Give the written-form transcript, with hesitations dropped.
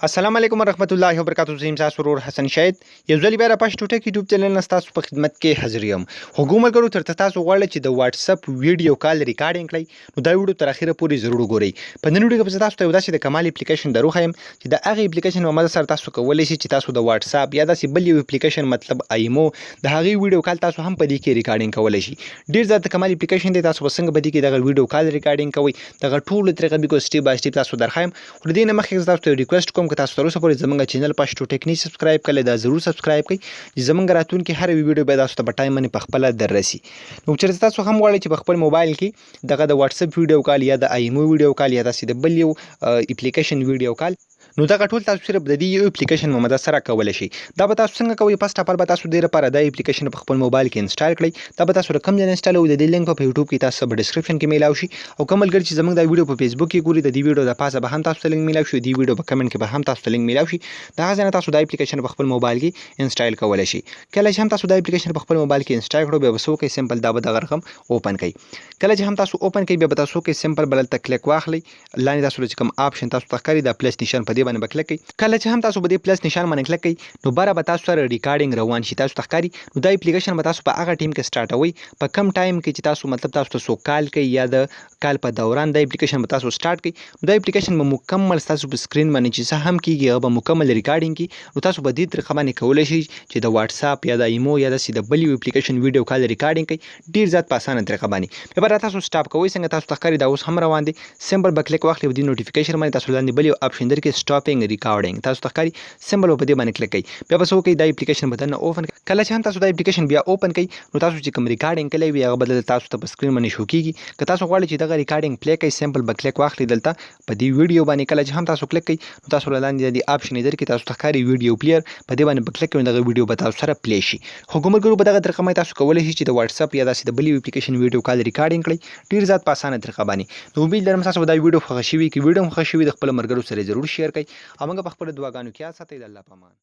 السلام علیکم ورحمت الله وبرکاتہ. زه یم تاسو ورور حسن شاهد. یو ځل بیا را پښتو ټک یوټیوب چینل نه تاسو په خدمت کې حاضر یم. حکومت ګرو تر تاسو غواړي چې د واتس اپ ویډیو کال ریکارډینګ کړئ. نو دا ویډیو تر اخره پورې ضرور وګورئ. په نن ویډیو کې تاسو ته یو داسې د کمال اپلیکیشن دروخم چې د هغه اپلیکیشن په مدد سره تاسو کولی شئ چې تاسو د واتس اپ یا داسې بل یو اپلیکیشن مطلب ایمو د هغه ویډیو کال تاسو هم په دې کې ریکارډینګ کولی شئ. ډیر زیات کمال اپلیکیشن دی. تاسو څنګه به دې کې د ویډیو کال ریکارډینګ کوئ دغه ټول طریقې به سټیپ بای سټیپ تاسو درخایم. خو دې نه مخکې تاسو ته ریکوست کوم چې تاسو تر اوسه پورې زموږ چینل پښتو ټیکنی سبسکرایب کړئ. دا ضرور سبسکرایب کړئ چې زموږ راتلونکي هر ویډیو به تاسو ته په ټایم باندې په خپل دررسي. نو چې تاسو هم غواړئ چې په خپل موبایل کې دغه د واتس اپ ویډیو کال یا د ایمو ویډیو کال یا داسې د بل یو اپلیکیشن ویډیو کال، نو دغه ټول تاسو صرف د دې یو اپلیکیشن په مدد سره کولی شئ. دا به تاسو څنګه کوئ؟ فرست اف ال به تاسو دې لپاره دا اپلیکیشن په خپل موبایل کې انسټال کړئ. دا به تاسو کوم ځای انسټالوئ د دې لینک په یوټیوب کې تاسو په ډسکرپشن کې میلاو شي. او کوم ملګري چې زموږ دا ویډیو په فیسبوک کې ګوري د دې ویډیو د پاسه به هم تاسو ته لینک میلاو شي. د ویډیو په کمنټ کې به هم تاسو ته لینک میلاو شي. دا ځنه تاسو دا اپلیکیشن په خپل موبایل کې انسټال کولی شئ. کله چې هم تاسو دا اپلیکیشن په خپل موبایل کې انسټال کړو بیا به څه وکړئ؟ سمپل دا به دغه رقم اوپن کړئ. کله چې هم تاسو اوپن کړئ بیا به تاسو کې سمپل بل ته کلیک واخلئ. لاندې تاسو چې کوم آپشن تاسو ته ښکاري دا پلس نشان په دې باندې به کلیک کړئ. کله چې هم تاسو په دې پلس نشان باندې کلیک کړئ نو باره به تاسو سره ریکارډینګ روان شي. تاسو ته ښکاري نو دا اپلیکیشن به تاسو په هغه ټیم کې سټارټوئ په کم ټایم کې چې تاسو مطلب تاسو ته څوک کال کوي یا د کال په دوران دا اپلیکیشن به تاسو سټارټ کړئ. نو دا اپلیکیشن به مکمل تاسو په سکرین باندې چې څه هم کیږي هغه به مکمل ریکارډینګ کړي. نو تاسو په دې طریقه باندې کولی شئ چې د واتس اپ یا د ایمو یا داسې د بل یو اپلیکیشن ویډیو کال ریکارډینګ کړئ ډیر زیات په اسانه طریقه باندې. بیا به تاسو سټاپ کوئ. څنګه تاسو ته ښکاري دا اوس هم روان دی. سمبل به کلیک واخلئ په دې نوټیفیکیشن باندې تاسو لاندې بل یو آپشن درکړي سټاپینګ ریکارډینګ. تاسو ته ښکاري سمبل په دې باندې کلیک کړئ. بیا به څه وکړئ؟ دا اپلیکیشن به درنه اوپن کړئ. کله چې هم تاسو دا اپلیکیشن بیا اوپن کړئ نو تاسو چې کوم ریکارډینګ کړی وي هغه به تاسو ته په سکرین باندې شو کیږي. که تاسو غواړئ چې دغه ریکارډینګ پلی کړئ سمپل به کلیک واخلئ دلته په دې ویډیو باندې. کله چې هم تاسو کلیک کړئ نو تاسو لاندې د آپشن درکړي تاسو ته ښکاري ویډیو پلیئر په دې باندې به کلیک کړئ دغه ویډیو به تاسو سره پلی شي. خو کومه ګرو په دغه طریقه باندې تاسو کولی شئ چې د واتس اپ یا داسې د بل یو اپلیکیشن ویډیو کال ریکارډینګ کړئ ډیر زیات په اسانه طریقه باندې. نو امید لرم تاسو دا ویډیو خوښ شوي. که ویډیو خوښ شوي د خپل مرګرو سره ضرور شیر کړئ. او موږ په خپل دعاګانو کې یاد ساتئ. د الله په امان.